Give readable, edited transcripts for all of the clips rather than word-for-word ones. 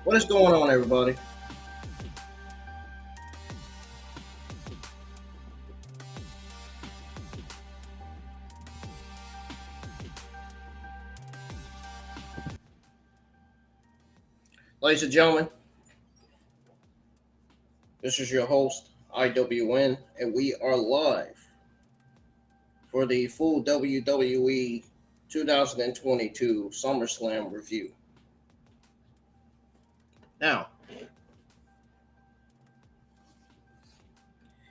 What is going on, everybody? Ladies and gentlemen, this is your host, IWN, and we are live for the full WWE 2022 Summerslam review. Now,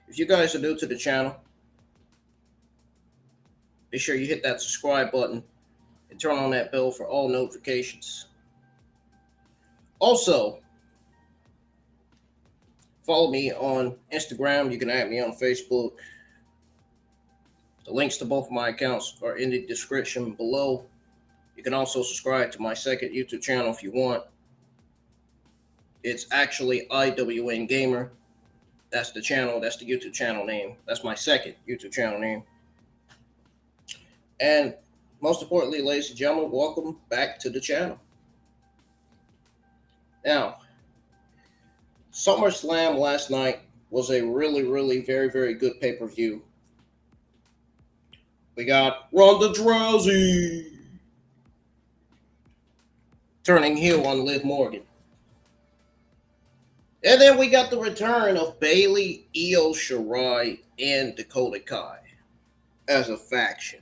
if you guys are new to the channel, be sure you hit that subscribe button and turn on that bell for all notifications. Also, follow me on Instagram. You can add me on Facebook. The links to both of my accounts are in the description below. You can also subscribe to my second YouTube channel if you want. It's actually IWN Gamer. That's the channel. That's the YouTube channel name. That's my second YouTube channel name. And most importantly, ladies and gentlemen, welcome back to the channel. Now, SummerSlam last night was a really, very good pay-per-view. We got Ronda Rousey turning heel on Liv Morgan. And then we got the return of Bayley, Io Shirai, and Dakota Kai as a faction.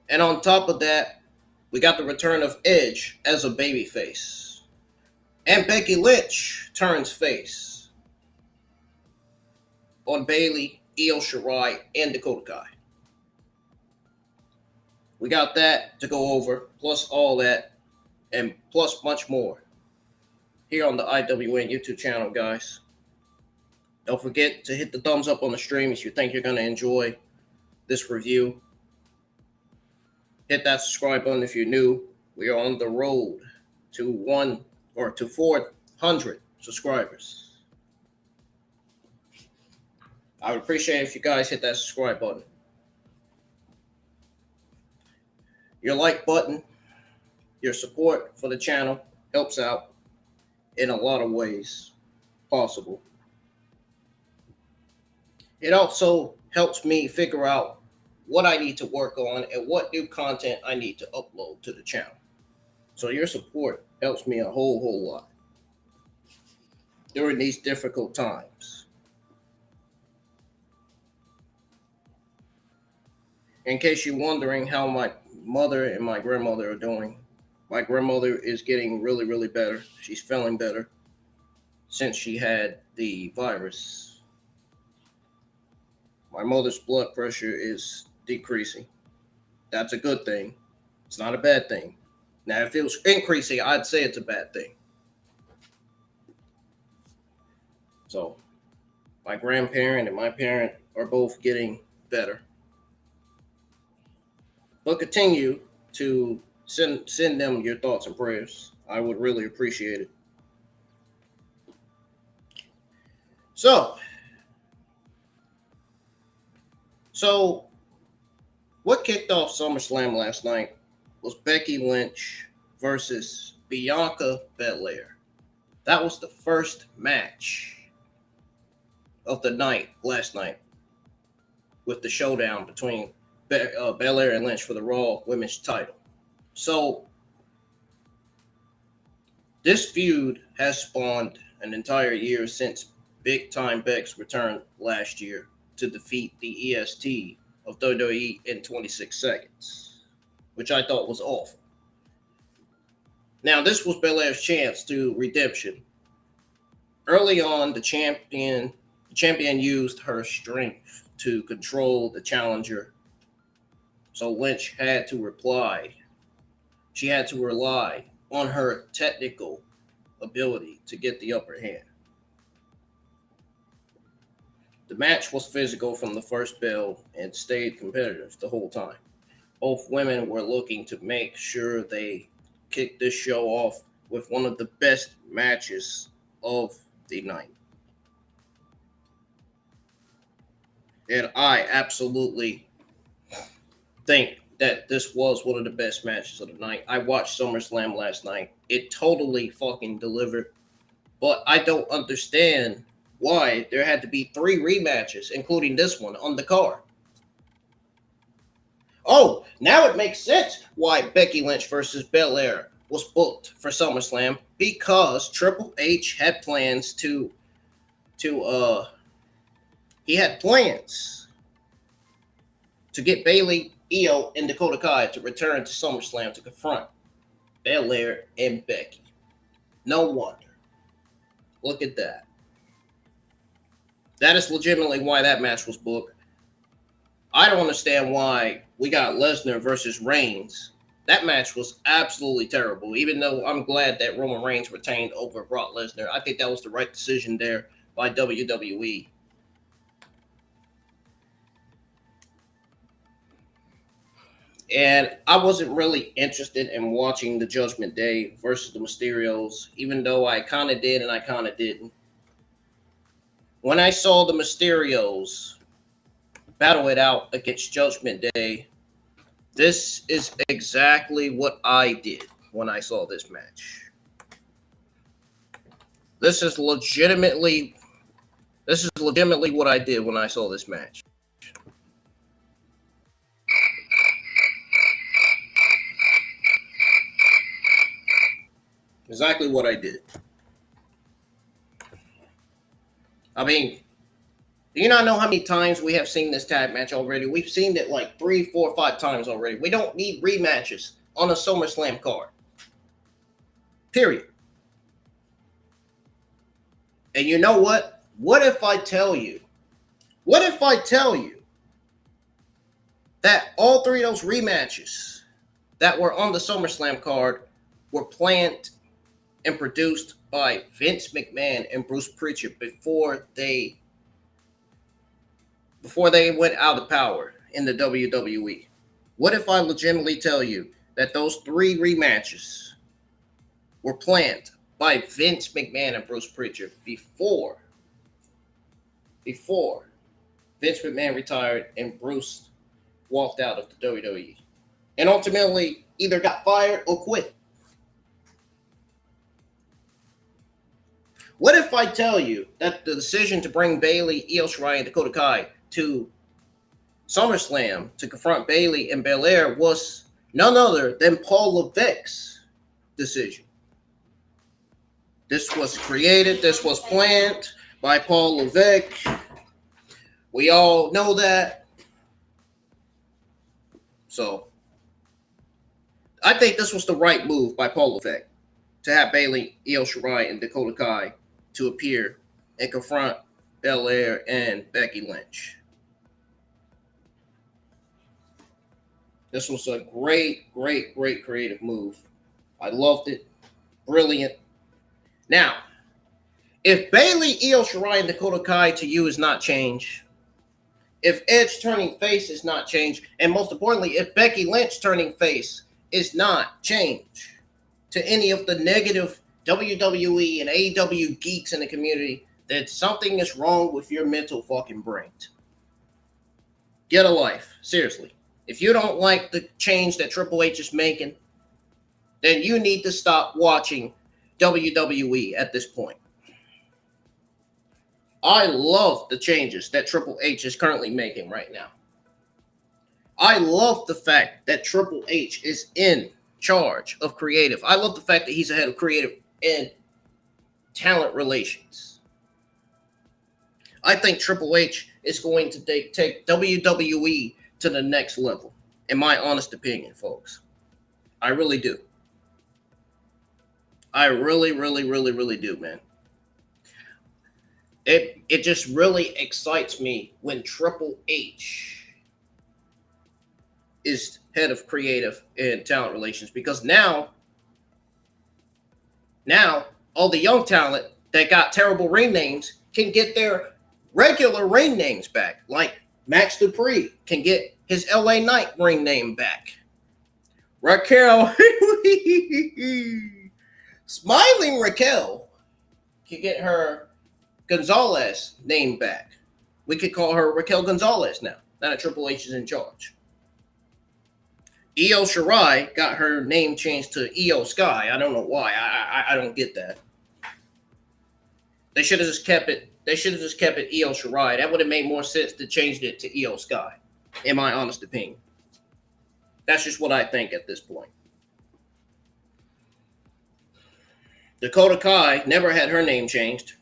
And on top of that, we got the return of Edge as a babyface. And Becky Lynch turns face on Bayley, Io Shirai, and Dakota Kai. We got that to go over, plus all that, and plus much more here on the IWN YouTube channel, guys. Don't forget to hit the thumbs up on the stream if you think you're going to enjoy this review. Hit that subscribe button if you're new. We are on the road to 400 subscribers. I would appreciate if you guys hit that subscribe button. Your like button, your support for the channel helps out in a lot of ways possible. It also helps me figure out what I need to work on and what new content I need to upload to the channel. So your support helps me a whole lot during these difficult times. In case you're wondering how my mother and my grandmother are doing, my grandmother is getting really better. She's feeling better since she had the virus. My mother's blood pressure is decreasing. That's a good thing. It's not a bad thing. Now, if it was increasing, I'd say it's a bad thing. So, my grandparent and my parent are both getting better. But continue to send them your thoughts and prayers. I would really appreciate it. So what kicked off SummerSlam last night was Becky Lynch versus Bianca Belaire. That was the first match of the night last night with the showdown between Belaire and Lynch for the Raw Women's title. So this feud has spawned an entire year since Big Time Beck's return last year to defeat the EST of WWE in 26 seconds, which I thought was awful. Now, this was Belaire's chance to redemption. Early on, the champion used her strength to control the challenger. So Lynch had to reply. She had to rely on her technical ability to get the upper hand. The match was physical from the first bell and stayed competitive the whole time. Both women were looking to make sure they kicked this show off with one of the best matches of the night. And I absolutely think that this was one of the best matches of the night. I watched SummerSlam last night. It totally fucking delivered. But I don't understand why there had to be 3 rematches, including this one, on the card. Oh, now it makes sense why Becky Lynch versus Belaire was booked for SummerSlam, because Triple H had plans to get Bayley, Io, and Dakota Kai to return to SummerSlam to confront Belaire and Becky. No wonder. Look at that. That is legitimately why that match was booked. I don't understand why we got Lesnar versus Reigns. That match was absolutely terrible, even though I'm glad that Roman Reigns retained over Brock Lesnar. I think that was the right decision there by WWE. And I wasn't really interested in watching the Judgment Day versus the Mysterios, even though I kind of did and I kind of didn't. When I saw the Mysterios battle it out against Judgment Day, this is exactly what I did when I saw this match. This is legitimately what I did when I saw this match. Exactly what I did. I mean, do you not know how many times we have seen this tag match already? We've seen it like 3, 4, 5 times already. We don't need rematches on a SummerSlam card. Period. And you know what? What if I tell you that all 3 of those rematches that were on the SummerSlam card were planned and produced by Vince McMahon and Bruce Prichard before they went out of power in the WWE? What if I legitimately tell you that those 3 rematches were planned by Vince McMahon and Bruce Prichard before Vince McMahon retired and Bruce walked out of the WWE and ultimately either got fired or quit? What if I tell you that the decision to bring Bayley, Io Shirai, and Dakota Kai to SummerSlam to confront Bayley and Belaire was none other than Paul Levesque's decision? This was created, this was planned by Paul Levesque. We all know that. So, I think this was the right move by Paul Levesque to have Bayley, Io Shirai, and Dakota Kai to appear and confront Belaire and Becky Lynch. This was a great creative move. I loved it. Brilliant. Now, if Bayley, Io Shirai, and Dakota Kai to you is not change, if Edge turning face is not change, and most importantly, if Becky Lynch turning face is not change to any of the negative WWE and AEW geeks in the community, then something is wrong with your mental fucking brain. Get a life. Seriously. If you don't like the change that Triple H is making, then you need to stop watching WWE at this point. I love the changes that Triple H is currently making right now. I love the fact that Triple H is in charge of creative. I love the fact that he's ahead of creative and talent relations. I think Triple H is going to take WWE to the next level, in my honest opinion, folks. I really do. I really do, man. It just really excites me when Triple H is head of creative and talent relations, because now all the young talent that got terrible ring names can get their regular ring names back. Like Max Dupree can get his LA Knight ring name back. Raquel, Smiling Raquel can get her Gonzalez name back. We could call her Raquel Gonzalez now that Triple H is in charge. Io Shirai got her name changed to Io Sky. I don't know why. I don't get that. They should have just kept it. They should have just kept it Io Shirai. That would have made more sense to change it to Io Sky, in my honest opinion. That's just what I think at this point. Dakota Kai never had her name changed.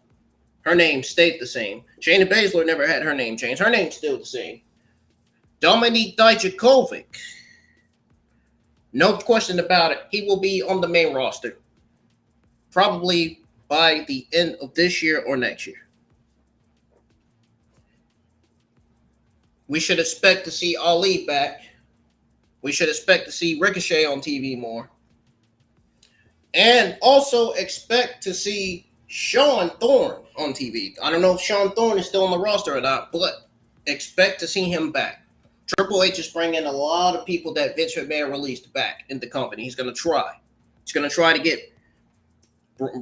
Her name stayed the same. Shayna Baszler never had her name changed. Her name's still the same. Dominik Dijakovic. No question about it. He will be on the main roster. Probably by the end of this year or next year. We should expect to see Ali back. We should expect to see Ricochet on TV more. And also expect to see Sean Thorne on TV. I don't know if Sean Thorne is still on the roster or not, but expect to see him back. Triple H is bringing a lot of people that Vince McMahon released back in the company. He's going to try. He's going to try to get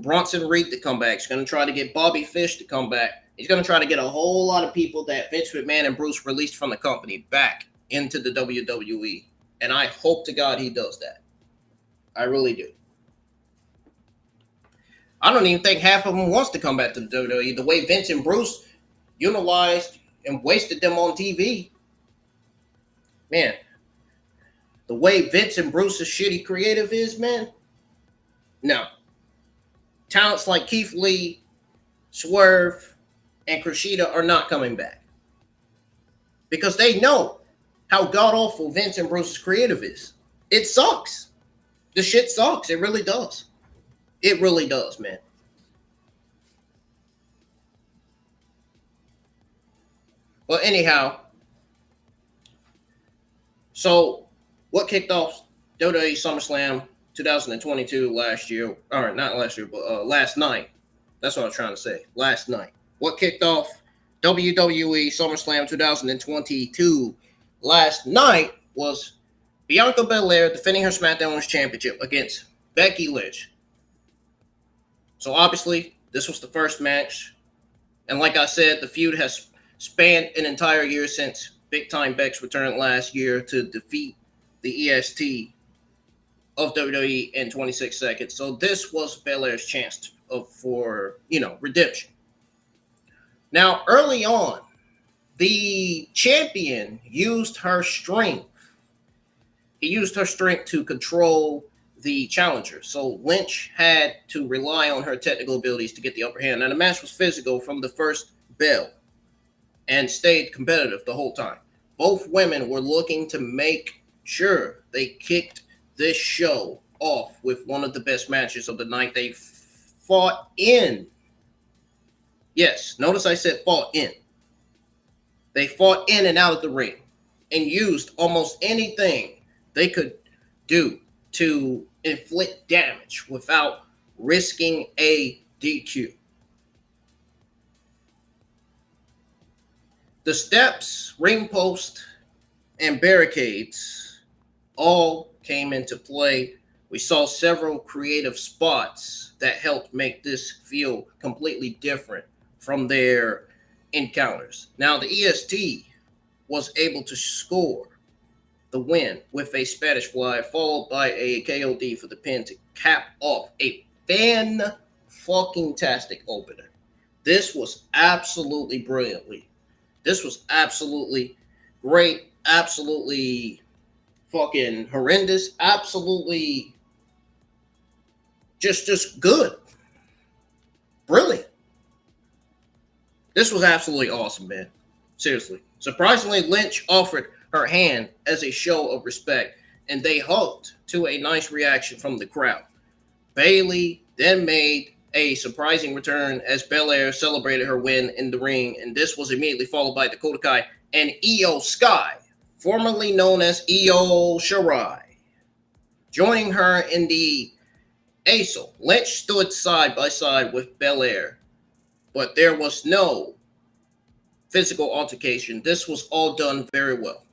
Bronson Reed to come back. He's going to try to get Bobby Fish to come back. He's going to try to get a whole lot of people that Vince McMahon and Bruce released from the company back into the WWE. And I hope to God he does that. I really do. I don't even think half of them wants to come back to the WWE. The way Vince and Bruce utilized and wasted them on TV. Man, the way Vince and Bruce's shitty creative is, man. No. Talents like Keith Lee, Swerve, and Kushida are not coming back. Because they know how god-awful Vince and Bruce's creative is. It sucks. The shit sucks. It really does. It really does, man. Well, anyhow, so what kicked off WWE SummerSlam 2022 last year, or not last year, but last night. That's what I was trying to say. Last night. What kicked off WWE SummerSlam 2022 last night was Bianca Belair defending her SmackDown Women's Championship against Becky Lynch. So obviously, this was the first match. And like I said, the feud has spanned an entire year since Big Time Beck's return last year to defeat the EST of WWE in 26 seconds. So this was Belair's chance for redemption. Now, early on, the champion used her strength. He used her strength to control the challenger. So Lynch had to rely on her technical abilities to get the upper hand. Now, the match was physical from the first bell and stayed competitive the whole time. Both women were looking to make sure they kicked this show off with one of the best matches of the night. They fought in. Yes, notice I said fought in. They fought in and out of the ring and used almost anything they could do to inflict damage without risking a DQ. The steps, ring post, and barricades all came into play. We saw several creative spots that helped make this feel completely different from their encounters. Now, the EST was able to score the win with a Spanish fly, followed by a KOD for the pin to cap off a fan-fucking-tastic opener. This was absolutely brilliantly. This was absolutely great, absolutely fucking horrendous, absolutely just good. Brilliant. This was absolutely awesome, man. Seriously. Surprisingly, Lynch offered her hand as a show of respect, and they hugged to a nice reaction from the crowd. Bayley then made a surprising return as Belair celebrated her win in the ring, and this was immediately followed by Dakota Kai and Io Sky, formerly known as Io Shirai, joining her in the ASL. Lynch stood side by side with Belair, but there was no physical altercation. This was all done very well.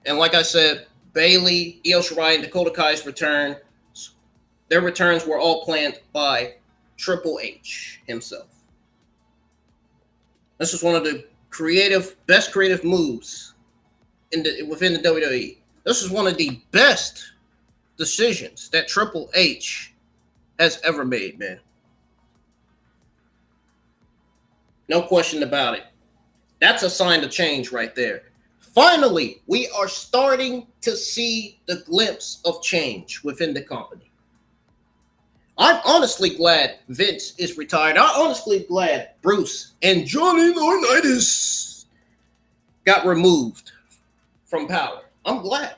And like I said, Bayley, Io Shirai, and Dakota Kai's return, their returns were all planned by Triple H himself. This was one of the best creative moves within the WWE. This is one of the best decisions that Triple H has ever made, man. No question about it. That's a sign of change right there. Finally, we are starting to see the glimpse of change within the company. I'm honestly glad Vince is retired. I'm honestly glad Bruce and Johnny Laurinaitis got removed from power. I'm glad.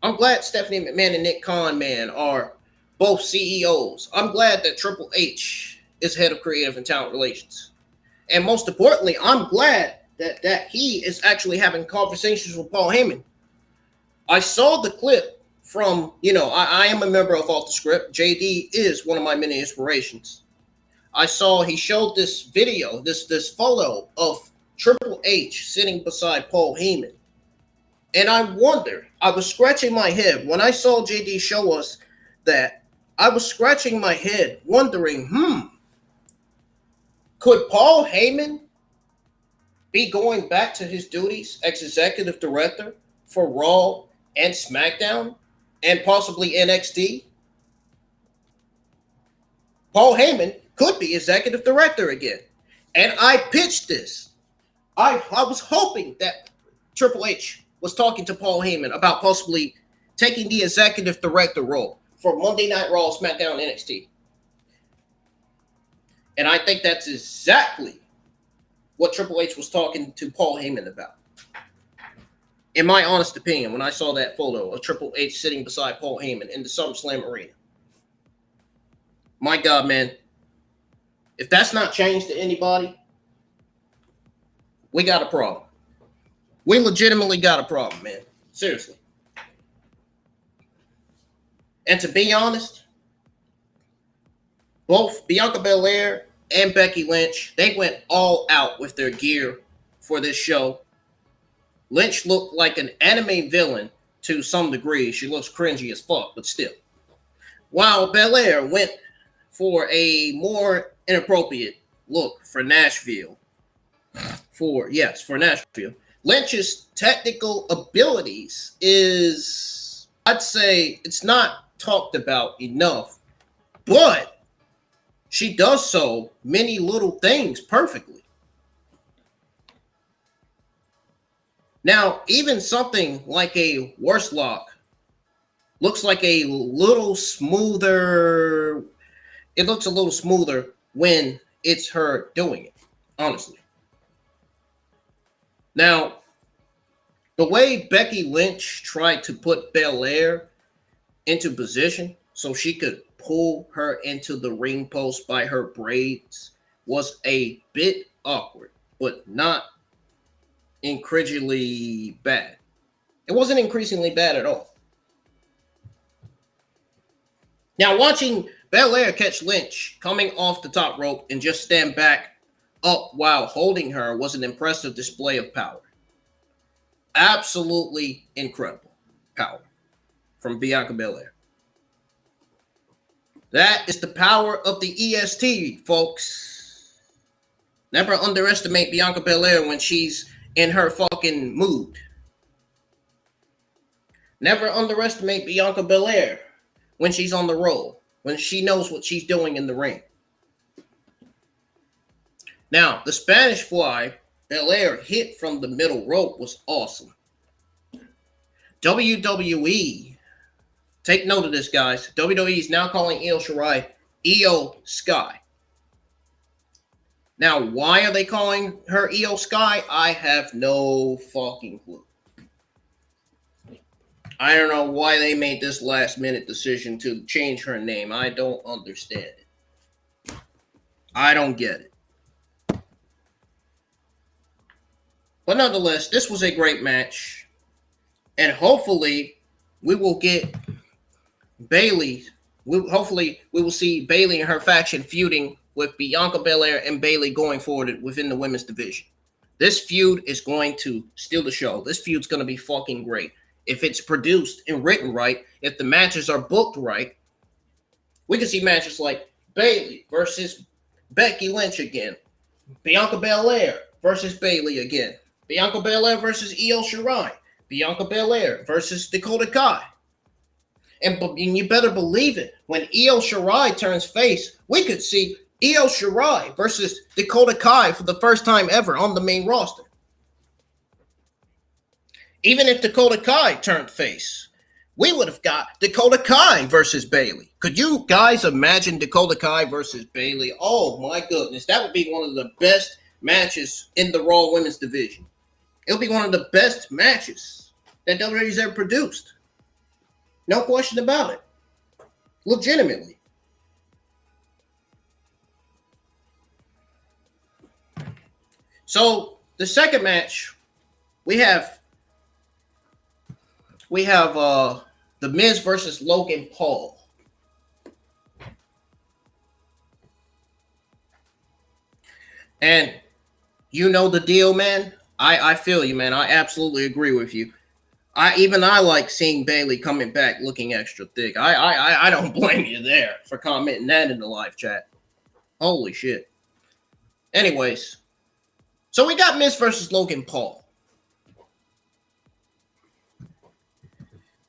I'm glad Stephanie McMahon and Nick Khan, man, are both CEOs. I'm glad that Triple H is head of creative and talent relations. And most importantly, I'm glad that he is actually having conversations with Paul Heyman. I saw the clip from, I am a member of Off the Script. JD is one of my many inspirations. I saw he showed this video, this photo of Triple H sitting beside Paul Heyman. And I was scratching my head. When I saw JD show us that, I was scratching my head wondering, could Paul Heyman be going back to his duties as executive director for Raw and SmackDown and possibly NXT? Paul Heyman could be executive director again. And I pitched this. I was hoping that Triple H was talking to Paul Heyman about possibly taking the executive director role for Monday Night Raw, SmackDown, NXT. And I think that's exactly what Triple H was talking to Paul Heyman about. In my honest opinion, when I saw that photo of Triple H sitting beside Paul Heyman in the SummerSlam arena. My God, man. If that's not changed to anybody, we got a problem. We legitimately got a problem, man. Seriously. And to be honest, both Bianca Belaire and Becky Lynch, they went all out with their gear for this show. Lynch looked like an anime villain to some degree. She looks cringy as fuck, but still. While Belaire went for a more inappropriate look for Nashville. For Nashville. Lynch's technical abilities is, I'd say, it's not talked about enough, but she does so many little things perfectly. Now, even something like a worst lock looks like a little smoother. It looks a little smoother when it's her doing it, honestly. Now, the way Becky Lynch tried to put Belaire into position so she could pull her into the ring post by her braids was a bit awkward, but not incredibly bad. It wasn't increasingly bad at all. Now, watching Belaire catch Lynch coming off the top rope and just stand back up while holding her was an impressive display of power. Absolutely incredible power from Bianca Belaire. That is the power of the EST, folks. Never underestimate Bianca Belaire when she's in her fucking mood. Never underestimate Bianca Belaire when she's on the roll, when she knows what she's doing in the ring. Now, the Spanish Fly Belaire hit from the middle rope was awesome. WWE, take note of this, guys. WWE is now calling Io Shirai Io Sky. Now, why are they calling her Io Sky? I have no fucking clue. I don't know why they made this last-minute decision to change her name. I don't understand it. I don't get it. But nonetheless, this was a great match. And hopefully, we will get Bayley. Hopefully, we will see Bayley and her faction feuding with Bianca Belaire and Bayley going forward within the women's division. This feud is going to steal the show. This feud's going to be fucking great. If it's produced and written right, if the matches are booked right, we can see matches like Bayley versus Becky Lynch again. Bianca Belaire versus Bayley again. Bianca Belaire versus Io Shirai. Bianca Belaire versus Dakota Kai. And you better believe it, when Io Shirai turns face, we could see Io Shirai versus Dakota Kai for the first time ever on the main roster. Even if Dakota Kai turned face, we would have got Dakota Kai versus Bayley. Could you guys imagine Dakota Kai versus Bayley? Oh my goodness, that would be one of the best matches in the Raw Women's Division. It would be one of the best matches that WWE's ever produced. No question about it. Legitimately. So the second match, we have The Miz versus Logan Paul. And you know the deal, man. I feel you, man. I absolutely agree with you. I like seeing Bayley coming back looking extra thick. I don't blame you there for commenting that in the live chat. Holy shit. Anyways, so we got Miz versus Logan Paul.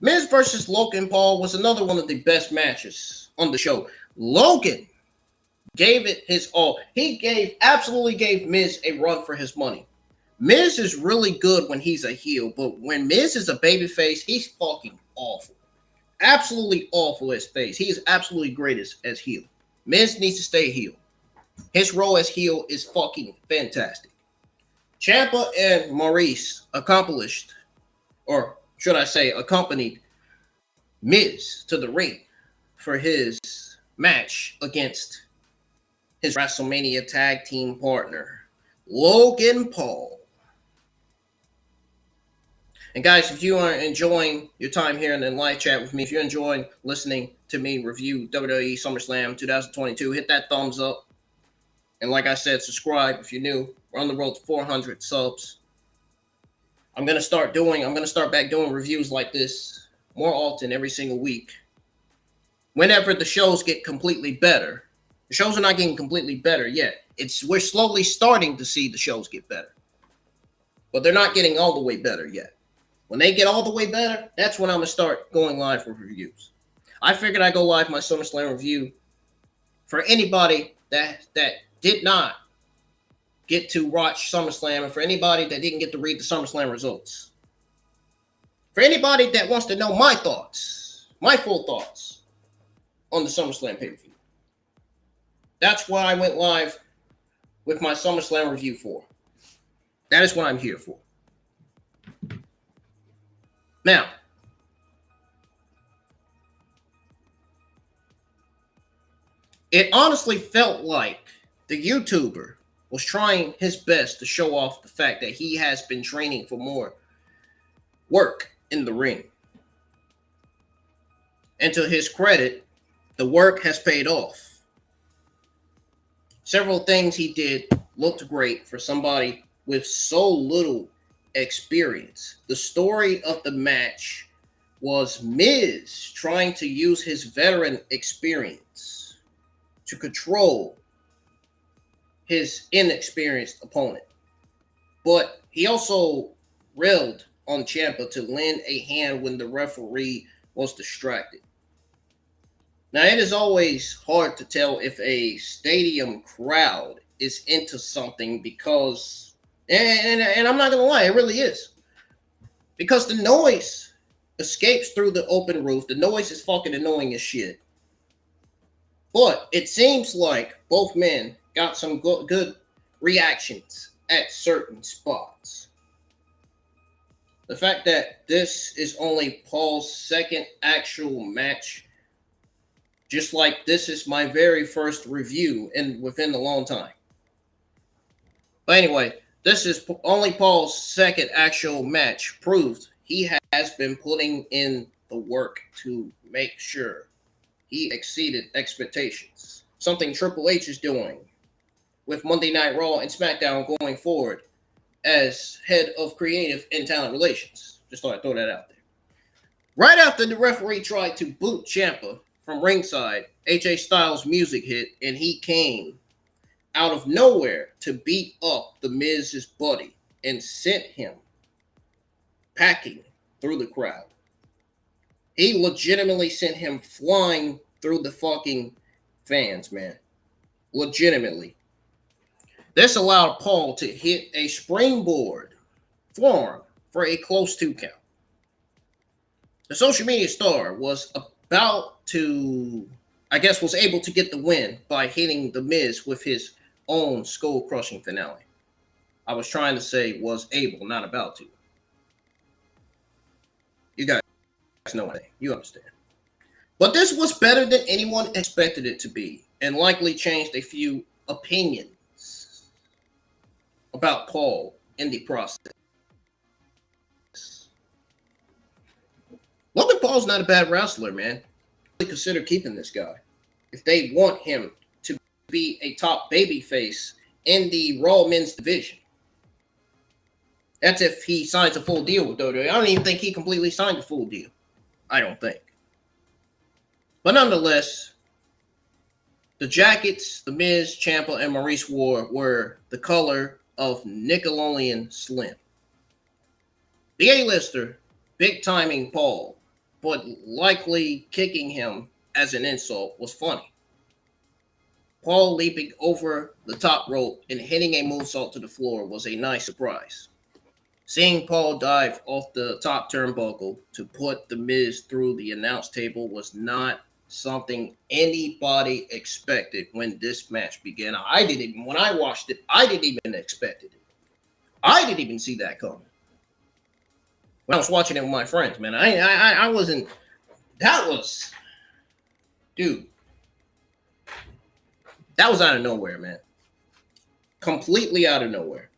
Miz versus Logan Paul was another one of the best matches on the show. Logan gave it his all. He absolutely gave Miz a run for his money. Miz is really good when he's a heel, but when Miz is a babyface, he's fucking awful. Absolutely awful as face. He is absolutely great as heel. Miz needs to stay heel. His role as heel is fucking fantastic. Ciampa and Maryse accompanied Miz to the ring for his match against his WrestleMania tag team partner, Logan Paul. And guys, if you are enjoying your time here in the live chat with me, if you're enjoying listening to me review WWE SummerSlam 2022, hit that thumbs up. And like I said, subscribe if you're new. We're on the road to 400 subs. I'm gonna start back doing reviews like this more often every single week. Whenever the shows get completely better. The shows are not getting completely better yet. We're slowly starting to see the shows get better. But they're not getting all the way better yet. When they get all the way better, that's when I'm going to start going live for reviews. I figured I'd go live my SummerSlam review for anybody that did not get to watch SummerSlam and for anybody that didn't get to read the SummerSlam results. For anybody that wants to know my thoughts, my full thoughts on the SummerSlam pay-per-view. That's why I went live with my SummerSlam review for. That is what I'm here for. Now, it honestly felt like the YouTuber was trying his best to show off the fact that he has been training for more work in the ring. And to his credit, the work has paid off. Several things he did looked great for somebody with so little experience. The story of the match was Miz trying to use his veteran experience to control his inexperienced opponent. But he also railed on Ciampa to lend a hand when the referee was distracted. Now, it is always hard to tell if a stadium crowd is into something because and I'm not going to lie, it really is. Because the noise escapes through the open roof. The noise is fucking annoying as shit. But it seems like both men got some good reactions at certain spots. The fact that this is only Paul's second actual match, just like this is my very first review within a long time. But anyway, this is only Paul's second actual match, proved he has been putting in the work to make sure he exceeded expectations. Something Triple H is doing with Monday Night Raw and SmackDown going forward as head of creative and talent relations. Just thought I'd throw that out there. Right after the referee tried to boot Ciampa from ringside, AJ Styles' music hit and he came out of nowhere to beat up the Miz's buddy and sent him packing through the crowd. He legitimately sent him flying through the fucking fans, man. Legitimately. This allowed Paul to hit a springboard forearm for a close 2 count. The social media star was about to, was able to get the win by hitting The Miz with his own skull-crushing finale. I was trying to say was able, not about to. You guys know what you understand. But this was better than anyone expected it to be, and likely changed a few opinions about Paul in the process. Logan Paul's not a bad wrestler, man. They consider keeping this guy if they want him to be a top babyface in the Raw men's division. That's if he signs a full deal with WWE. I don't even think he completely signed a full deal. I don't think. But nonetheless, the jackets The Miz, Ciampa, and Maryse wore were the color of Nickelodeon Slim. The A-lister, big-timing Paul, but likely kicking him as an insult, was funny. Paul leaping over the top rope and hitting a moonsault to the floor was a nice surprise. Seeing Paul dive off the top turnbuckle to put The Miz through the announce table was not something anybody expected when this match began. When I watched it, I didn't even expect it. I didn't even see that coming. When I was watching it with my friends, man, I wasn't. That was, dude. That was out of nowhere, man. Completely out of nowhere.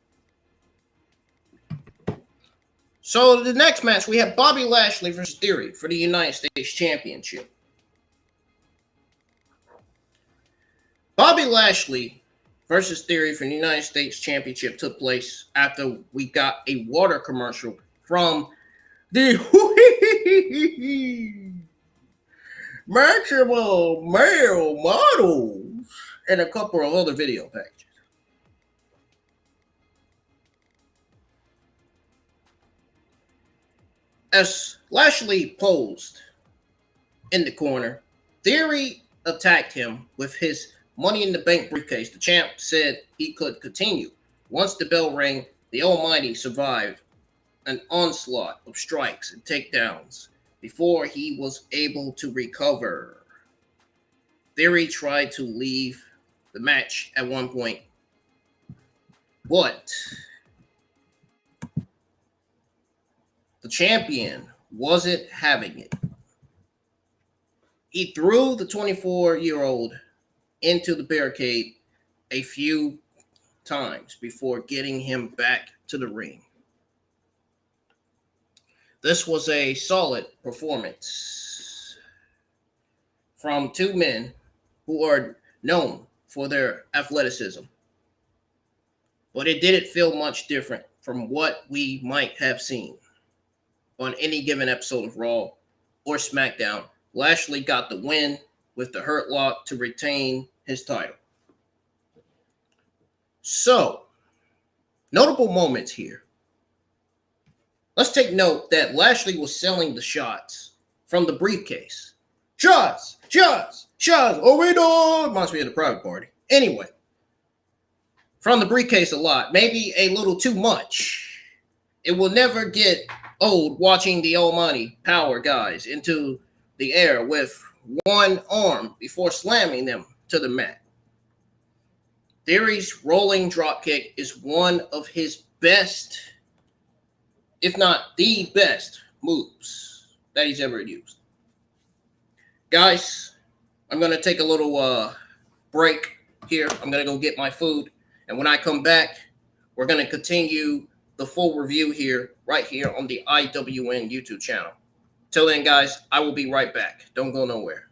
So the next match, we have Bobby Lashley versus Theory for the United States Championship. Bobby Lashley versus Theory for the United States Championship took place after we got a water commercial from the Maximum Male Models and a couple of other video packages. As Lashley posed in the corner, Theory attacked him with his Money in the Bank briefcase. The champ said he could continue. Once the bell rang, the Almighty survived an onslaught of strikes and takedowns before he was able to recover. Theory tried to leave the match at one point, but the champion wasn't having it. He threw the 24-year-old into the barricade a few times before getting him back to the ring. This was a solid performance from two men who are known for their athleticism, but it didn't feel much different from what we might have seen on any given episode of Raw or SmackDown. Lashley got the win with the Hurt Lock to retain his title. So, notable moments here. Let's take note that Lashley was selling the shots from the briefcase. Shots! Oh, we know! Reminds me of the private party. Anyway, from the briefcase a lot, maybe a little too much. It will never get old watching the Almighty power guys into the air with one arm before slamming them to the mat. Theory's rolling dropkick is one of his best, if not the best, moves that he's ever used. Guys, I'm going to take a little break here. I'm going to go get my food. And when I come back, we're going to continue the full review here, right here on the IWN YouTube channel. Till then, guys, I will be right back. Don't go nowhere.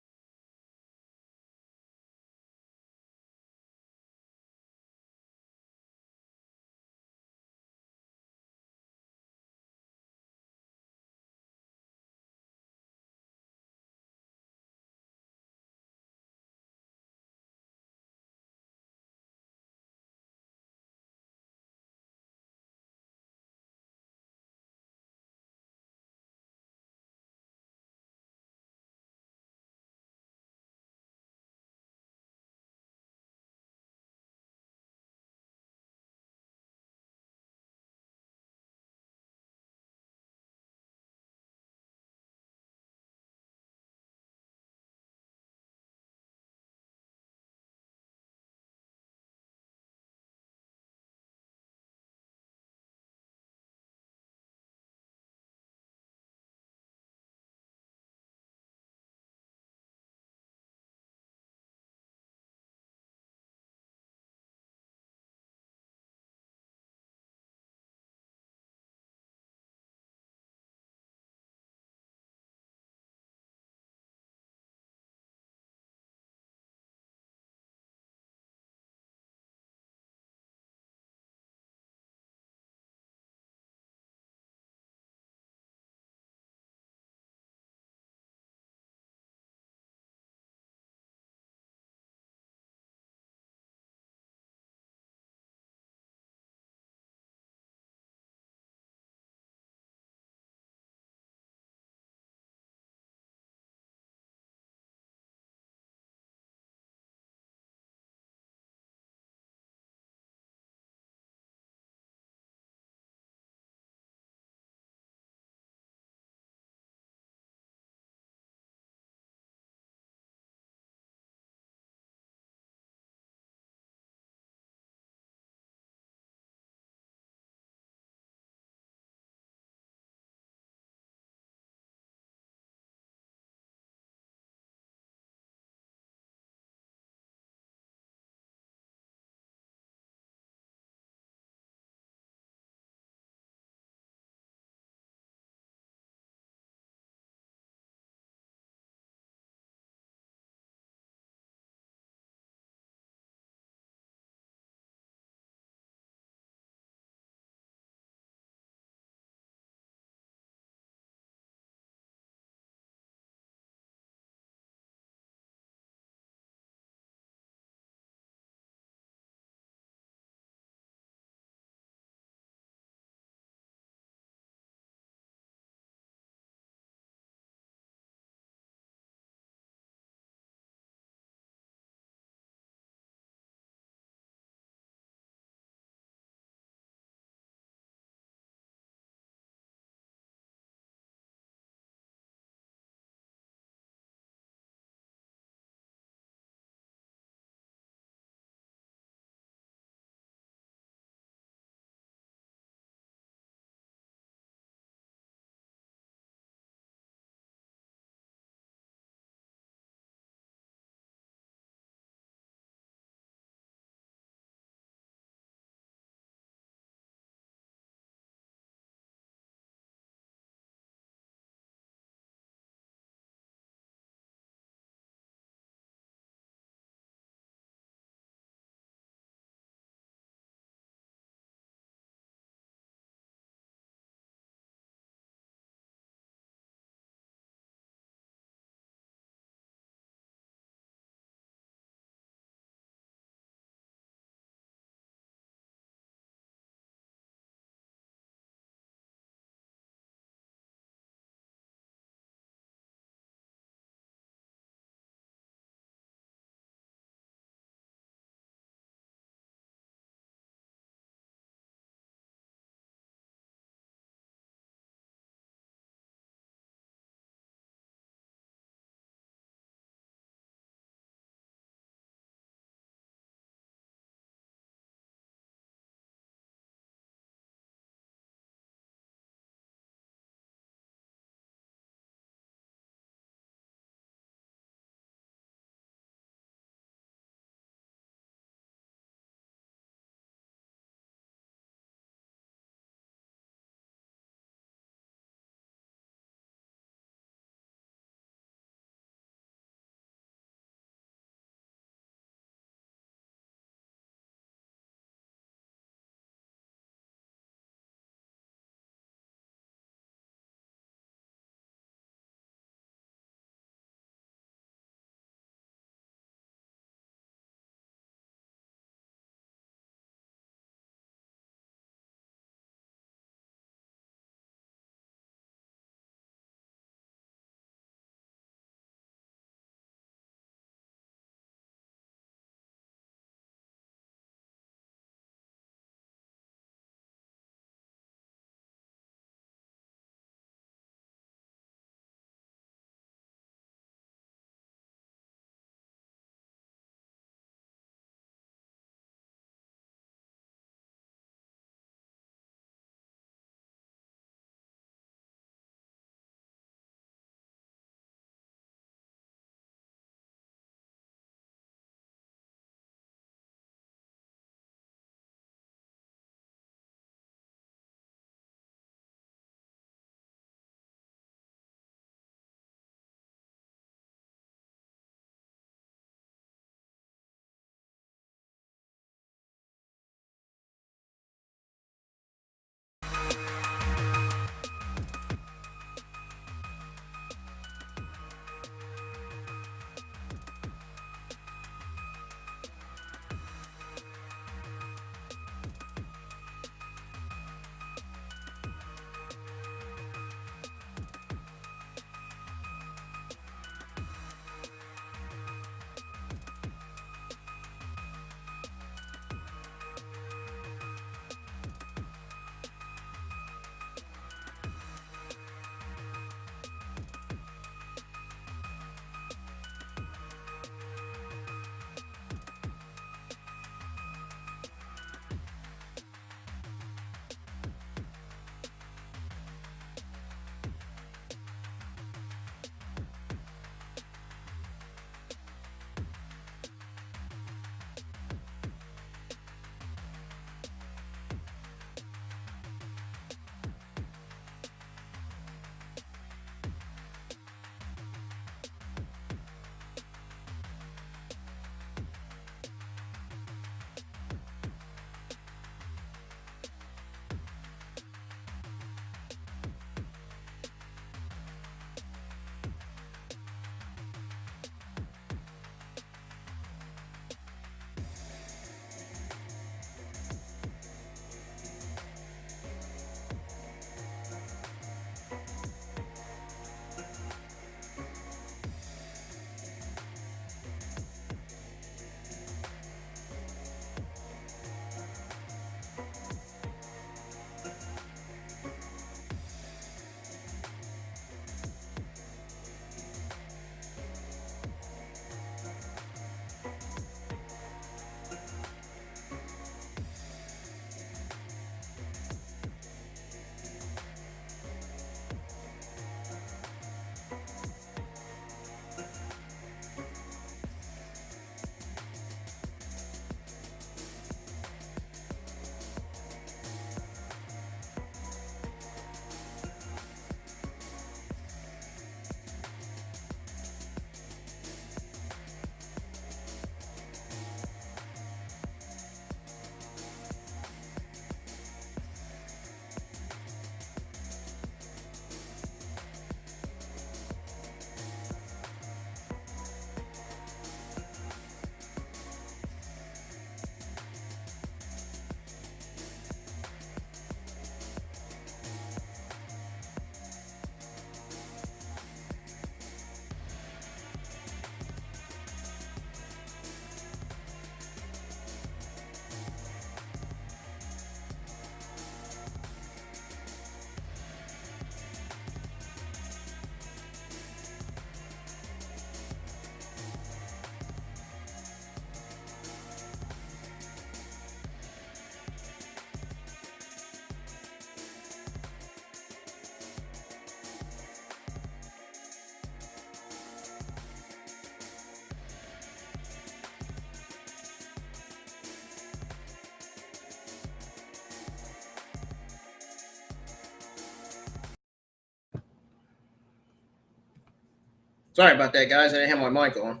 Sorry about that, guys. I didn't have my mic on.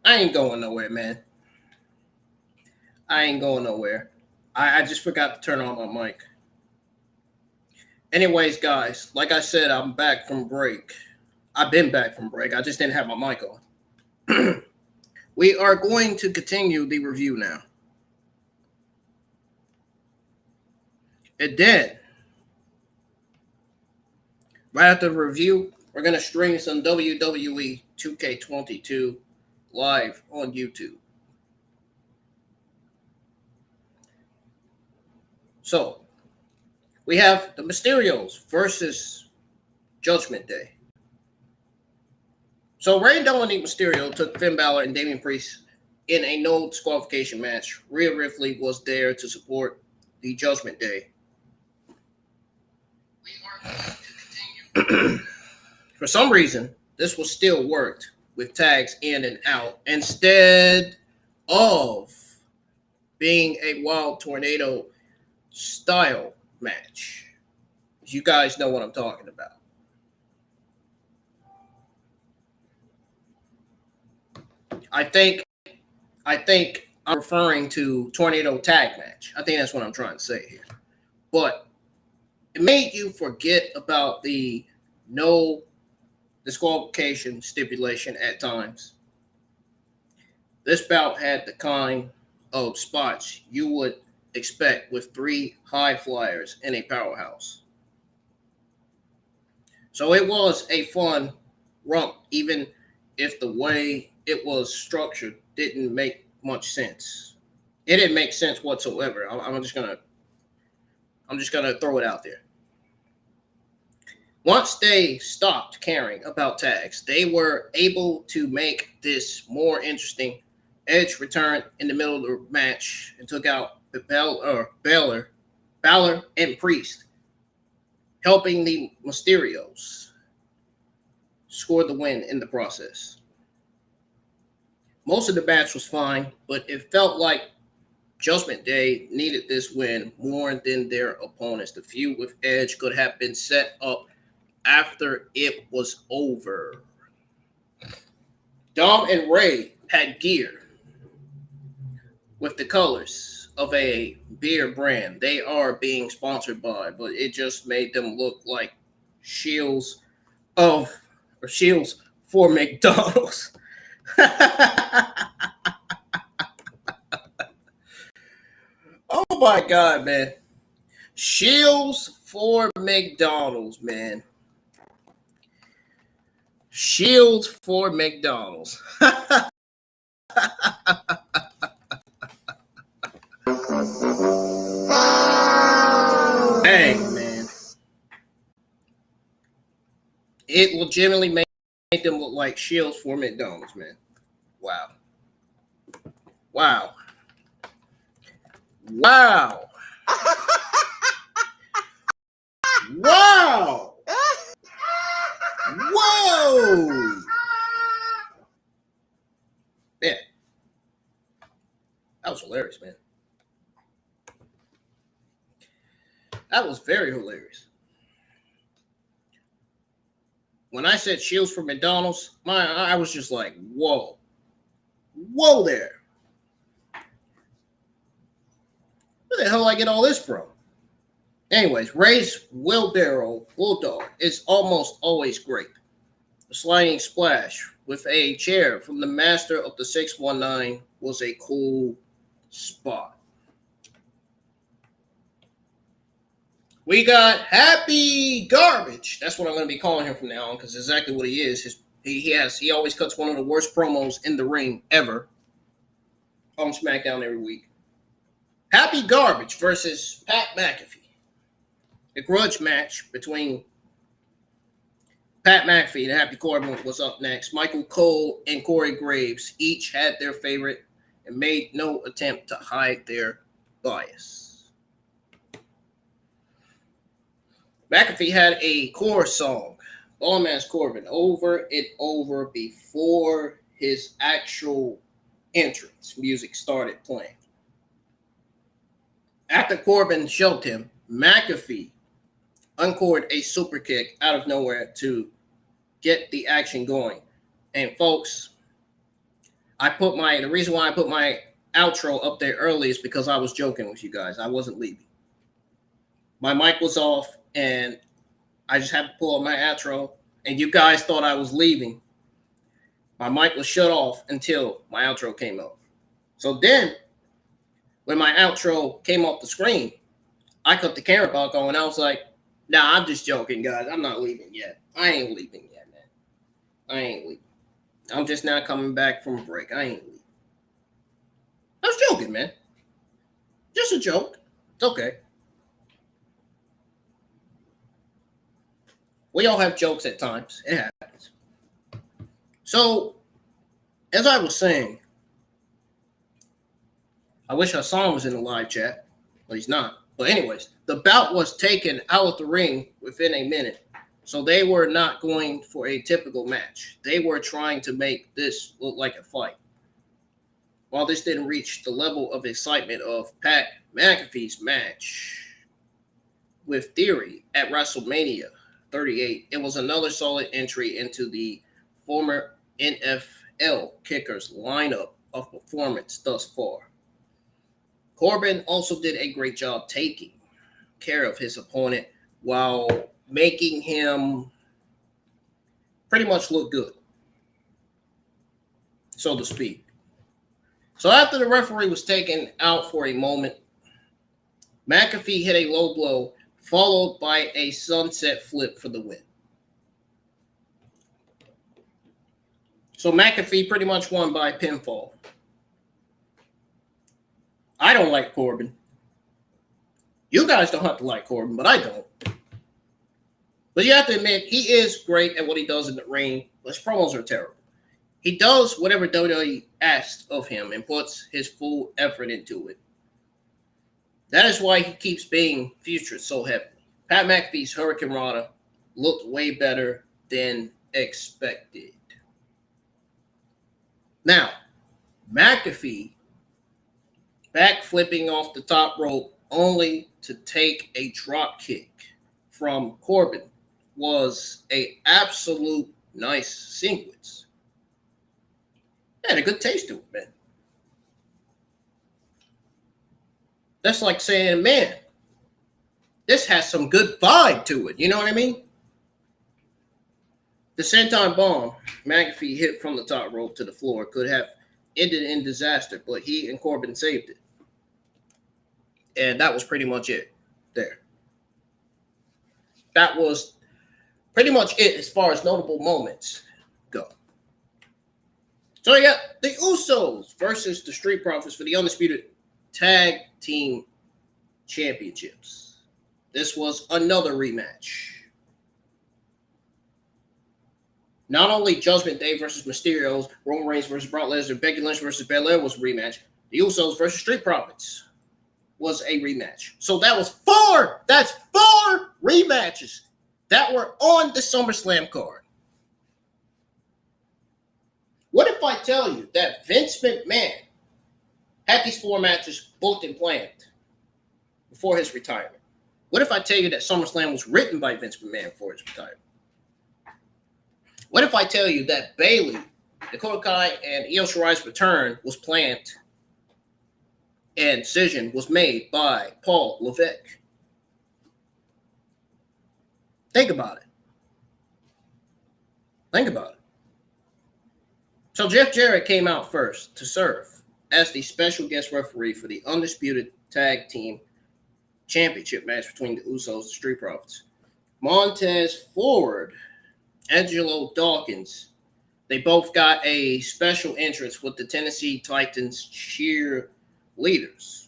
I ain't going nowhere, man. I ain't going nowhere. I just forgot to turn on my mic. Anyways, guys, like I said, I'm back from break. I've been back from break. I just didn't have my mic on. We are going to continue the review now. And then, right after the review, we're going to stream some WWE 2K22 live on YouTube. So, we have the Mysterios versus Judgment Day. So, Rey Dominic Mysterio took Finn Balor and Damian Priest in a no disqualification match. Rhea Ripley was there to support the Judgment Day. For some reason, this was still worked with tags in and out instead of being a Wild Tornado style match. You guys know what I'm talking about. I think I'm referring to Tornado Tag Match. I think that's what I'm trying to say here. But it made you forget about the no disqualification stipulation at times. This bout had the kind of spots you would expect with three high flyers in a powerhouse. So it was a fun romp, even if the way it was structured didn't make much sense. It didn't make sense whatsoever. I'm just gonna throw it out there. Once they stopped caring about tags, they were able to make this more interesting. Edge returned in the middle of the match and took out Balor and Priest, helping the Mysterios score the win in the process. Most of the match was fine, but it felt like Judgment Day needed this win more than their opponents. The feud with Edge could have been set up after it was over. Dom and Rey had gear with the colors of a beer brand they are being sponsored by, but it just made them look like shields for McDonald's. Oh my God, man. Shields for McDonald's, man. Shields for McDonald's. Dang, man. It legitimately made them look like shields for McDonald's, man. Wow. Wow. Wow. Wow. Whoa. Yeah. That was hilarious, man. That was very hilarious. When I said shields for McDonald's, I was just like, whoa. Whoa there. Where the hell did I get all this from? Anyways, Rey's wheelbarrow bulldog is almost always great. A sliding splash with a chair from the master of the 619 was a cool spot. We got Happy Garbage. That's what I'm going to be calling him from now on because exactly what he is. He always cuts one of the worst promos in the ring ever on SmackDown every week. Happy Garbage versus Pat McAfee. A grudge match between Pat McAfee and Happy Corbin was up next. Michael Cole and Corey Graves each had their favorite and made no attempt to hide their bias. McAfee had a core song, Ballman's Corbin, over and over before his actual entrance music started playing. After Corbin shoved him, McAfee uncored a super kick out of nowhere to get the action going. And folks, the reason why I put my outro up there early is because I was joking with you guys. I wasn't leaving. My mic was off and I just had to pull up my outro, and you guys thought I was leaving. My mic was shut off until my outro came up. So then, when my outro came off the screen, I cut the camera back on, and I was like, nah, I'm just joking, guys. I'm not leaving yet. I ain't leaving yet, man. I ain't leaving. I'm just now coming back from a break. I ain't leaving. I was joking, man. Just a joke. It's okay. We all have jokes at times. It happens. So, as I was saying, I wish Hassan was in the live chat, but he's not. But anyways, the bout was taken out of the ring within a minute. So they were not going for a typical match. They were trying to make this look like a fight. While this didn't reach the level of excitement of Pat McAfee's match with Theory at WrestleMania 38, it was another solid entry into the former NFL kickers lineup of performance thus far. Corbin also did a great job taking care of his opponent while making him pretty much look good, so to speak. So after the referee was taken out for a moment, McAfee hit a low blow followed by a sunset flip for the win. So McAfee pretty much won by pinfall. I don't like Corbin. You guys don't have to like Corbin, but I don't. But you have to admit, he is great at what he does in the ring. His promos are terrible. He does whatever WWE asks of him and puts his full effort into it. That is why he keeps being featured so heavily. Pat McAfee's Hurricane Rana looked way better than expected. Now, McAfee backflipping off the top rope only to take a drop kick from Corbin was an absolute nice sequence. It had a good taste to it, man. That's like saying, man, this has some good vibe to it. You know what I mean? The senton bomb McAfee hit from the top rope to the floor could have ended in disaster, but he and Corbin saved it. And that was pretty much it there. That was pretty much it as far as notable moments go. So you got the Usos versus the Street Profits for the Undisputed Tag Team Championships. This was another rematch. Not only Judgment Day versus Mysterio, Roman Reigns versus Brock Lesnar, Becky Lynch versus Belaire was a rematch. The Usos versus Street Profits was a rematch. So that was four. That's four rematches that were on the SummerSlam card. What if I tell you that Vince McMahon had these four matches booked and planned before his retirement? What if I tell you that SummerSlam was written by Vince McMahon for his retirement? What if I tell you that Bayley, Dakota Kai, and Io Shirai's return was planned and decision was made by Paul Levesque? Think about it. Think about it. So Jeff Jarrett came out first to serve as the special guest referee for the Undisputed Tag Team Championship match between the Usos and Street Profits. Montez Ford, Angelo Dawkins, they both got a special entrance with the Tennessee Titans cheerleaders.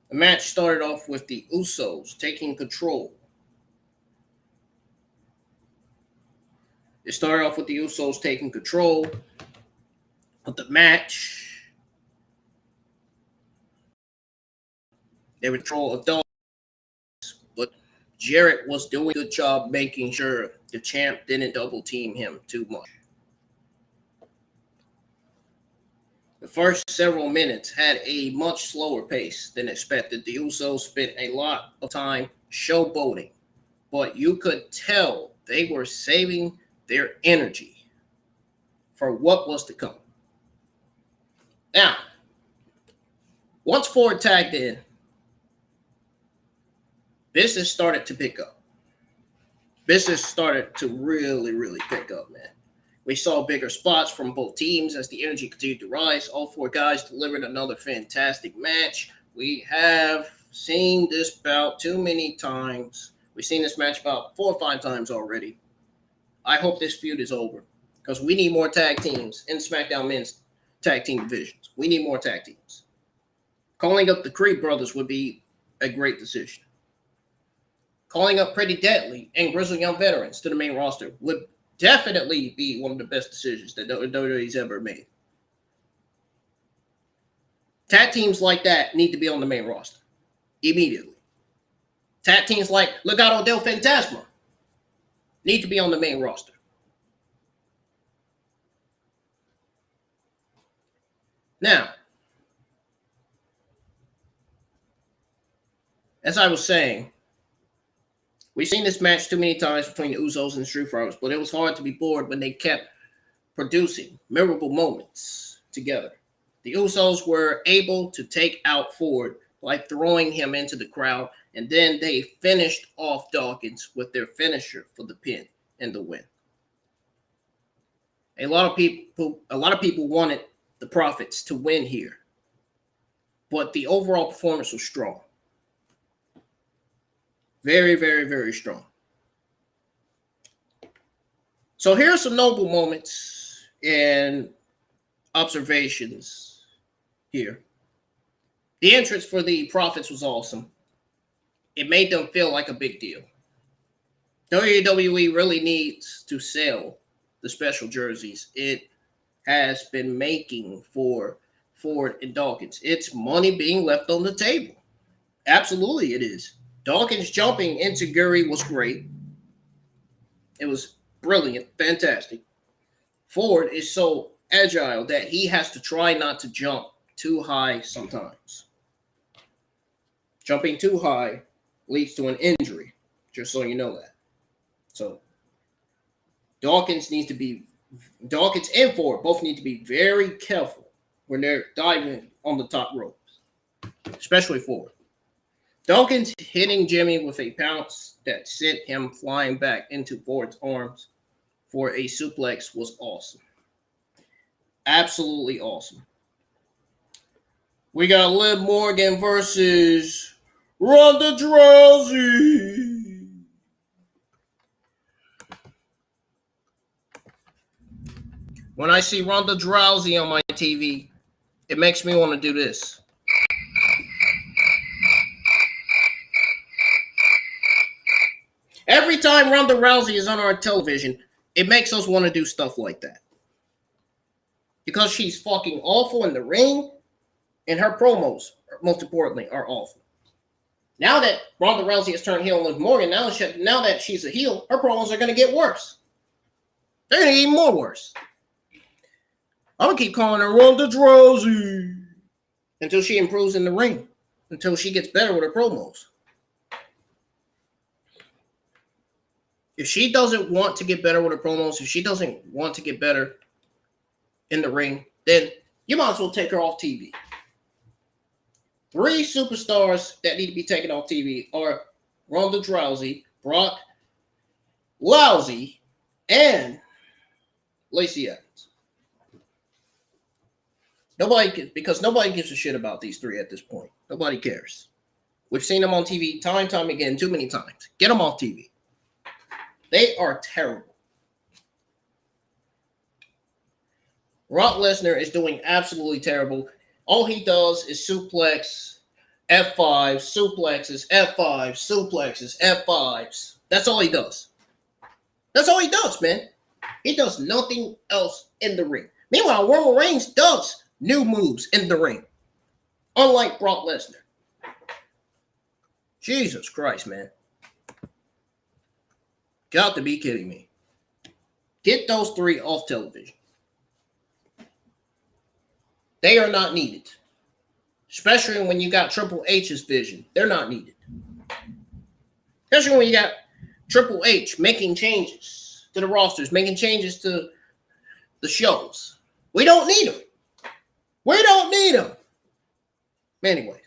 The match started off with the Usos taking control. It started off with the Usos taking control of the match. They were control of Dawkins, but Jarrett was doing a good job making sure the champ didn't double team him too much. The first several minutes had a much slower pace than expected. The Usos spent a lot of time showboating, but you could tell they were saving their energy for what was to come. Now, once Ford tagged in, business started to pick up. Business started to really pick up, man. We saw bigger spots from both teams as the energy continued to rise. All four guys delivered another fantastic match. We have seen this bout too many times. We've seen this match about 4 or 5 times already. I hope this feud is over because we need more tag teams in SmackDown men's tag team divisions. We need more tag teams. Calling up the Creed brothers would be a great decision. Calling up Pretty Deadly and Grizzled Young Veterans to the main roster would definitely be one of the best decisions that WWE's ever made. Tag teams like that need to be on the main roster immediately. Tag teams like Legado del Fantasma need to be on the main roster. Now, as I was saying, we've seen this match too many times between the Usos and the Street Profits, but it was hard to be bored when they kept producing memorable moments together. The Usos were able to take out Ford by throwing him into the crowd, and then they finished off Dawkins with their finisher for the pin and the win. A lot of people wanted the Profits to win here, but the overall performance was strong. Very strong. So here are some notable moments and observations here. The entrance for the Profits was awesome. It made them feel like a big deal. WWE really needs to sell the special jerseys it has been making for Ford and Dawkins. It's money being left on the table. Absolutely it is. Dawkins jumping into Guri was great. It was brilliant, fantastic. Ford is so agile that he has to try not to jump too high sometimes. Jumping too high leads to an injury, just so you know that. So Dawkins and Ford both need to be very careful when they're diving on the top ropes, especially Ford. Dawkins hitting Jimmy with a pounce that sent him flying back into Ford's arms for a suplex was awesome. Absolutely awesome. We got Liv Morgan versus Ronda Rousey. When I see Ronda Rousey on my TV, it makes me want to do this. Every time Ronda Rousey is on our television, it makes us want to do stuff like that. Because she's fucking awful in the ring, and her promos, most importantly, are awful. Now that Ronda Rousey has turned heel on Liv Morgan, now that she's a heel, her promos are going to get worse. They're going to get even more worse. I'm going to keep calling her Ronda Rousey until she improves in the ring, until she gets better with her promos. If she doesn't want to get better with her promos, if she doesn't want to get better in the ring, then you might as well take her off TV. 3 superstars that need to be taken off TV are Ronda Rousey, Brock Lousy, and Lacey Evans. Because nobody gives a shit about these 3 at this point. Nobody cares. We've seen them on TV time and time again, too many times. Get them off TV. They are terrible. Brock Lesnar is doing absolutely terrible. All he does is suplex, F5, suplexes, F5, suplexes, F5s. That's all he does. That's all he does, man. He does nothing else in the ring. Meanwhile, Roman Reigns does new moves in the ring. Unlike Brock Lesnar. Jesus Christ, man. Got to be kidding me. Get those 3 off television. They are not needed. Especially when you got Triple H's vision. They're not needed. Especially when you got Triple H making changes to the rosters, making changes to the shows. We don't need them. We don't need them. Anyway,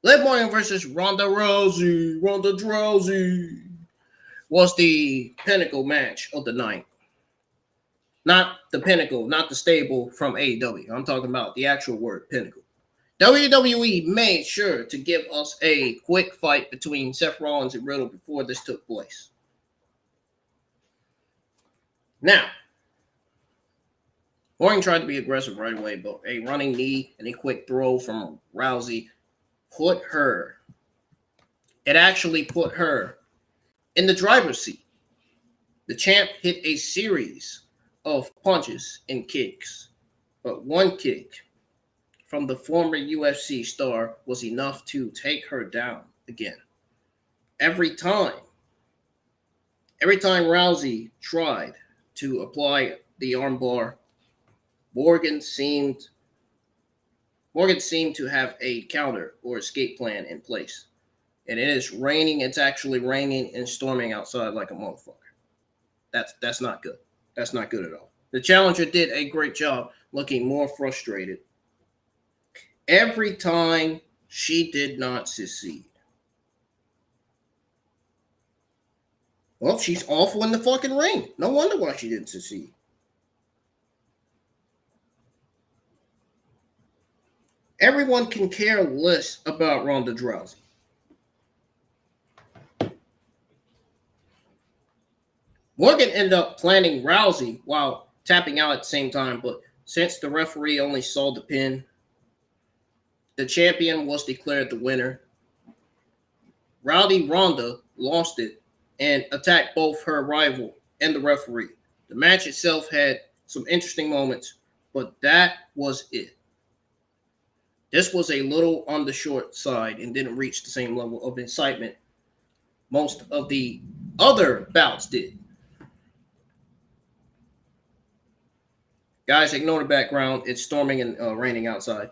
Liv Morgan versus Ronda Rousey. Ronda Rousey was the pinnacle match of the night. Not the pinnacle, not the stable from AEW. I'm talking about the actual word pinnacle. WWE made sure to give us a quick fight between Seth Rollins and Riddle before this took place. Now, Morgan tried to be aggressive right away, but a running knee and a quick throw from Rousey actually put her in the driver's seat. The champ hit a series of punches and kicks, but one kick from the former UFC star was enough to take her down again. Every time Rousey tried to apply the armbar, Morgan seemed to have a counter or escape plan in place. And it is raining. It's actually raining and storming outside like a motherfucker. That's not good. That's not good at all. The challenger did a great job looking more frustrated every time she did not succeed. Well, she's awful in the fucking ring. No wonder why she didn't succeed. Everyone can care less about Ronda Rousey. Morgan ended up planning Rousey while tapping out at the same time, but since the referee only saw the pin, the champion was declared the winner. Ronda lost it and attacked both her rival and the referee. The match itself had some interesting moments, but that was it. This was a little on the short side and didn't reach the same level of excitement most of the other bouts did. Guys, ignore the background. It's storming and raining outside.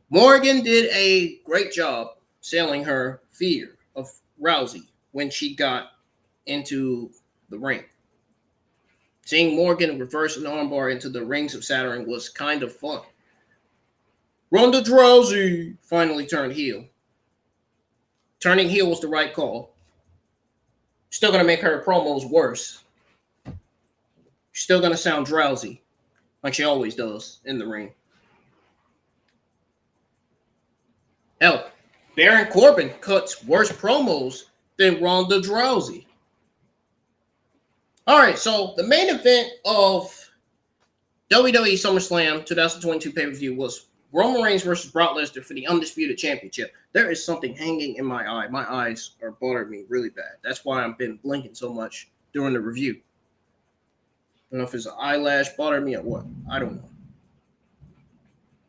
Morgan did a great job selling her fear of Rousey when she got into the ring. Seeing Morgan reverse an armbar into the rings of Saturn was kind of fun. Ronda Rousey finally turned heel. Turning heel was the right call. Still going to make her promos worse. Still going to sound drowsy, like she always does in the ring. Hell, Baron Corbin cuts worse promos than Ronda Rousey. All right, so the main event of WWE SummerSlam 2022 pay-per-view was Roman Reigns versus Brock Lesnar for the Undisputed Championship. There is something hanging in my eye. My eyes are bothering me really bad. That's why I've been blinking so much during the review. I don't know if it's an eyelash bothering me or what. I don't know.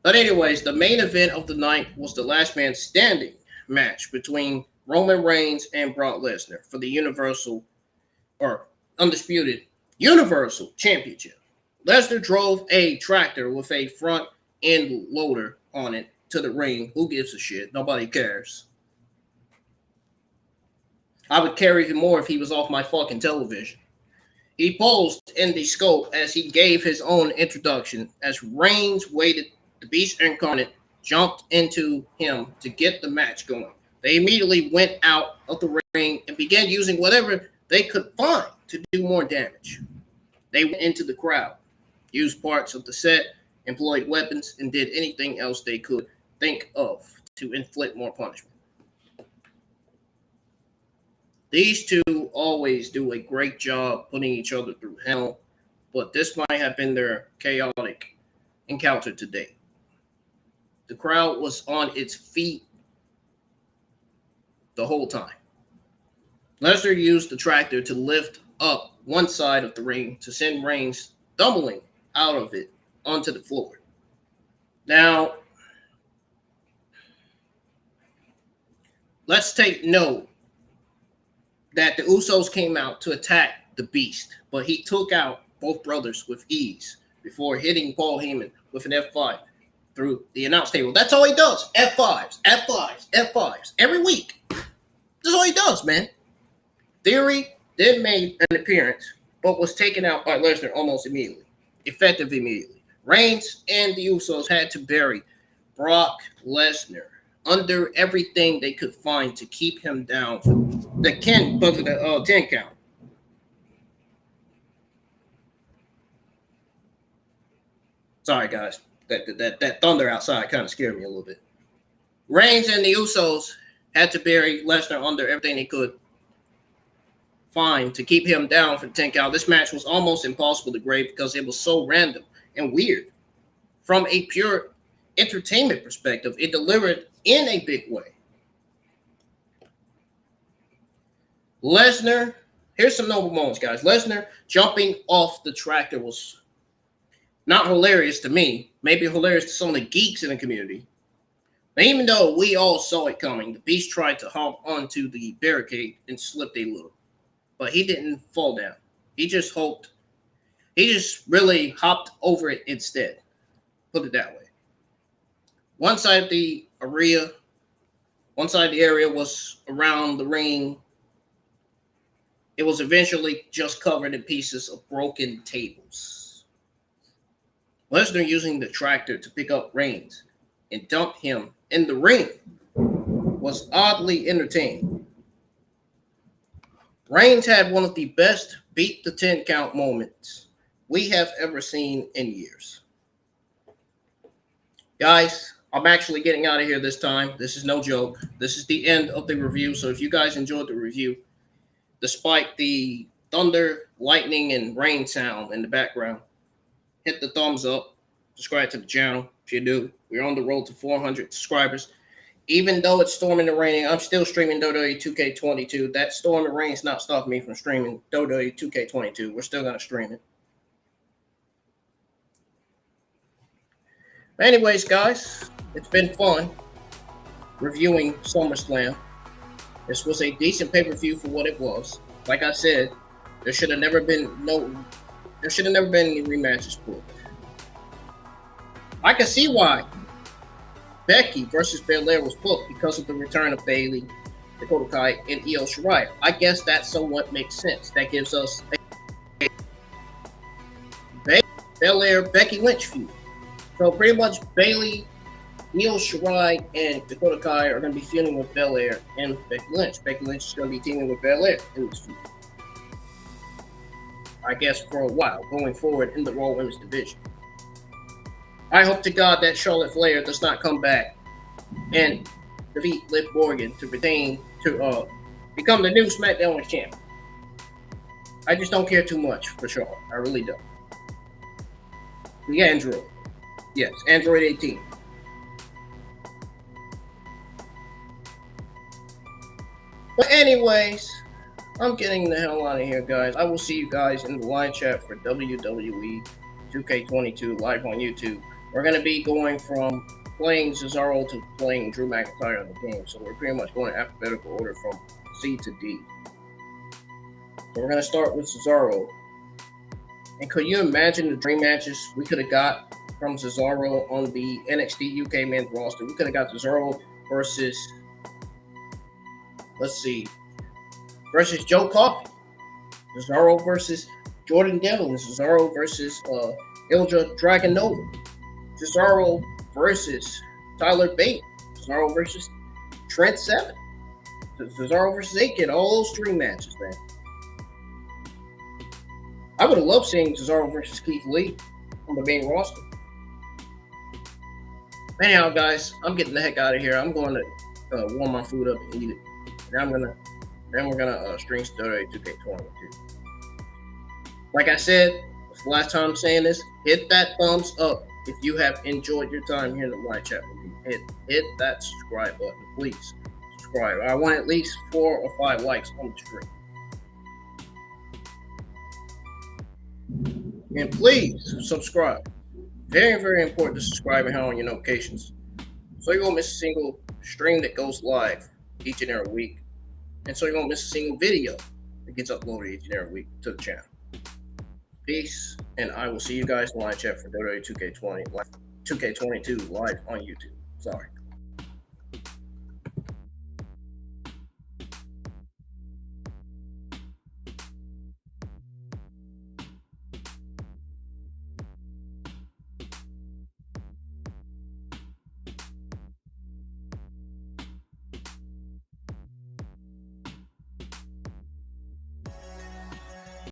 But anyways, the main event of the night was the last man standing match between Roman Reigns and Brock Lesnar for the Universal or Undisputed Universal Championship. Lesnar drove a tractor with a front end loader on it to the ring. Who gives a shit? Nobody cares. I would care even more if he was off my fucking television. He posed in the scope as he gave his own introduction. As Reigns waited, the Beast Incarnate jumped into him to get the match going. They immediately went out of the ring and began using whatever they could find to do more damage. They went into the crowd, used parts of the set, employed weapons, and did anything else they could think of to inflict more punishment. These two always do a great job putting each other through hell, but this might have been their chaotic encounter today. The crowd was on its feet the whole time. Lesnar used the tractor to lift up one side of the ring to send Reigns stumbling out of it onto the floor. Now, let's take note that the Usos came out to attack the Beast, but he took out both brothers with ease before hitting Paul Heyman with an F5 through the announce table. That's all he does. F5s, F5s, F5s every week. That's all he does, man. Theory, then made an appearance, but was taken out by Lesnar almost immediately, effective immediately. Reigns and the Usos had to bury Brock Lesnar under everything they could find to keep him down for the 10 count. Sorry, guys. That thunder outside kind of scared me a little bit. Reigns and the Usos had to bury Lesnar under everything they could find to keep him down for the 10 count. This match was almost impossible to grade because it was so random and weird. From a pure entertainment perspective, it delivered in a big way. Lesnar, here's some notable moments, guys. Lesnar jumping off the tractor was not hilarious to me, maybe hilarious to some of the geeks in the community. But even though we all saw it coming, the Beast tried to hop onto the barricade and slipped a little. But he didn't fall down. He just really hopped over it instead. Put it that way. One side of the area was around the ring. It was eventually just covered in pieces of broken tables. Lesnar using the tractor to pick up Reigns and dump him in the ring was oddly entertaining. Reigns had one of the best beat the 10 count moments we have ever seen in years. Guys, I'm actually getting out of here this time. This is no joke. This is the end of the review. So if you guys enjoyed the review, despite the thunder, lightning, and rain sound in the background, hit the thumbs up. Subscribe to the channel if you do. We're on the road to 400 subscribers. Even though it's storming and raining, I'm still streaming WWE 2K22. That storm and rain's not stopping me from streaming WWE 2K22. We're still going to stream it. But anyways, guys, it's been fun reviewing SummerSlam. This was a decent pay-per-view for what it was. Like I said, there should have never been any rematches pulled. I can see why Becky versus Belaire was booked because of the return of Bayley, Dakota Kai, and Io Shirai. I guess that somewhat makes sense. That gives us a Belaire Becky Lynch feud. So pretty much Bayley, Io Shirai, and Dakota Kai are going to be feuding with Belaire and Becky Lynch. Becky Lynch is going to be teaming with Belaire in this feud, I guess, for a while, going forward in the Raw Women's division. I hope to God that Charlotte Flair does not come back and defeat Liv Morgan to become the new SmackDown champion. I just don't care too much for Charlotte. I really don't. The Android. Yes, Android 18. But anyways, I'm getting the hell out of here, guys. I will see you guys in the live chat for WWE 2K22 live on YouTube. We're going to be going from playing Cesaro to playing Drew McIntyre in the game. So we're pretty much going in alphabetical order from C to D. So we're going to start with Cesaro. And could you imagine the dream matches we could have got from Cesaro on the NXT UK men's roster? We could have got Cesaro versus, versus Joe Coffey. Cesaro versus Jordan Devlin. Cesaro versus Ilja Dragunova. Cesaro versus Tyler Bate. Cesaro versus Trent Seven. Cesaro versus A-Kid. All those dream matches, man. I would have loved seeing Cesaro versus Keith Lee on the main roster. Anyhow, guys, I'm getting the heck out of here. I'm going to warm my food up and eat it. Then we're gonna stream WWE 2K22. Like I said, it's the last time I'm saying this. Hit that thumbs up if you have enjoyed your time here in the live chat with me. Hit that subscribe button, please. Subscribe. I want at least 4 or 5 likes on the stream. And please subscribe. Very, very important to subscribe and have on your notifications, so you won't miss a single stream that goes live each and every week. And so you won't miss a single video that gets uploaded each and every week to the channel. Peace, and I will see you guys in live chat for WWE 2K22 live on YouTube. Sorry.